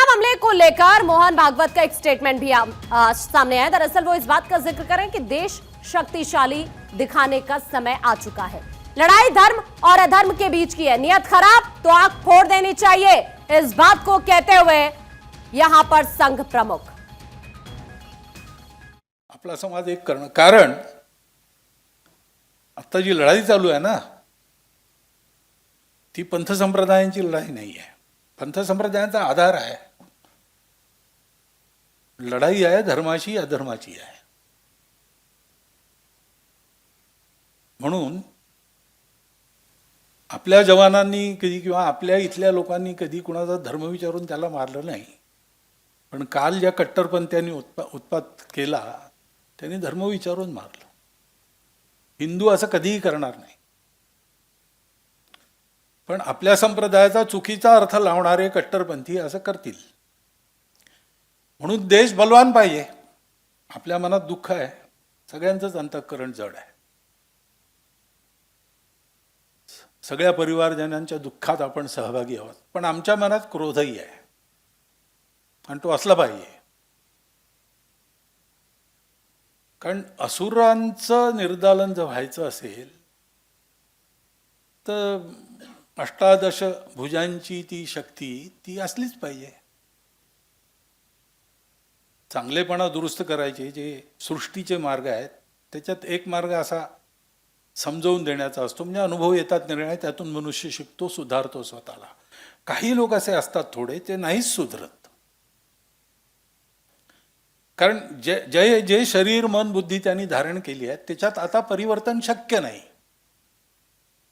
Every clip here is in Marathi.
हमले को लेकर मोहन भागवत का एक स्टेटमेंट भी सामने आया। दरअसल वो इस बात का जिक्र करें कि देश शक्तिशाली दिखाने का समय आ चुका है। लड़ाई धर्म और अधर्म के बीच की है, नियत खराब तो आंख फोड़ देनी चाहिए, इस बात को कहते हुए यहां पर संघ प्रमुख आपला समाज एक करणं, कारण आता जी लढाई चालू आहे ना ती पंथ संप्रदायांची लढाई नाही आहे। पंथ संप्रदायांचा आधार आहे, लढाई आहे धर्माची अधर्माची आहे। म्हणून आपल्या जवानांनी कधी किंवा आपल्या इथल्या लोकांनी कधी कुणाचा धर्म विचारून त्याला मारलं नाही, पण काल ज्या कट्टरपंथीयांनी उत्पात केला त्यांनी धर्म विचारून मारलं। हिंदू असं कधीही करणार नाही, पण आपल्या संप्रदायाचा चुकीचा अर्थ लावणारे कट्टरपंथी असं करतील। म्हणून देश बलवान पाहिजे। आपल्या मनात दुःख आहे, सगळ्यांचंच अंतःकरण जड आहे, सगळ्या परिवारजनांच्या दुःखात आपण सहभागी आहोत, पण आमच्या मनात क्रोधही आहे आणि तो असला पाहिजे। कारण असुरांचं निर्दालन जर व्हायचं असेल तर अष्टादश भुजांची ती शक्ती ती असलीच पाहिजे। चांगलेपणा दुरुस्त करायचे जे सृष्टीचे मार्ग आहेत त्याच्यात एक मार्ग असा समजावून देण्याचा असतो, म्हणजे अनुभव येतात निर्णय, त्यातून मनुष्य शिकतो, सुधारतो स्वतःला। काही लोक असे असतात थोडे, ते नाहीच सुधरत, कारण जे शरीर मन बुद्धी त्यांनी धारण केली आहे त्याच्यात आता परिवर्तन शक्य नाही।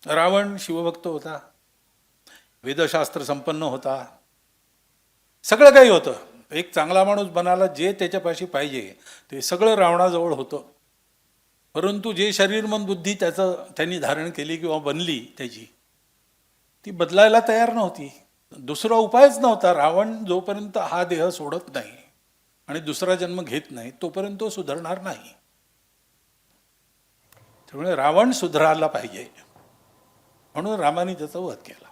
रावण शिवभक्त होता, वेदशास्त्र संपन्न होता, सगळं काही होतं, एक चांगला माणूस बनायला जे त्याच्यापाशी पाहिजे ते सगळं रावणाजवळ होतं, परंतु जे शरीर मन बुद्धी त्यांनी धारण केली किंवा बनली त्याची ती बदलायला तयार नव्हती। दुसरा उपायच नव्हता। रावण जोपर्यंत हा देह सोडत नाही आणि दुसरा जन्म घेत नाही तोपर्यंत तो सुधारणार नाही। त्यामुळे रावण सुधारायला पाहिजे, म्हणून रामाने त्याचा वध केला।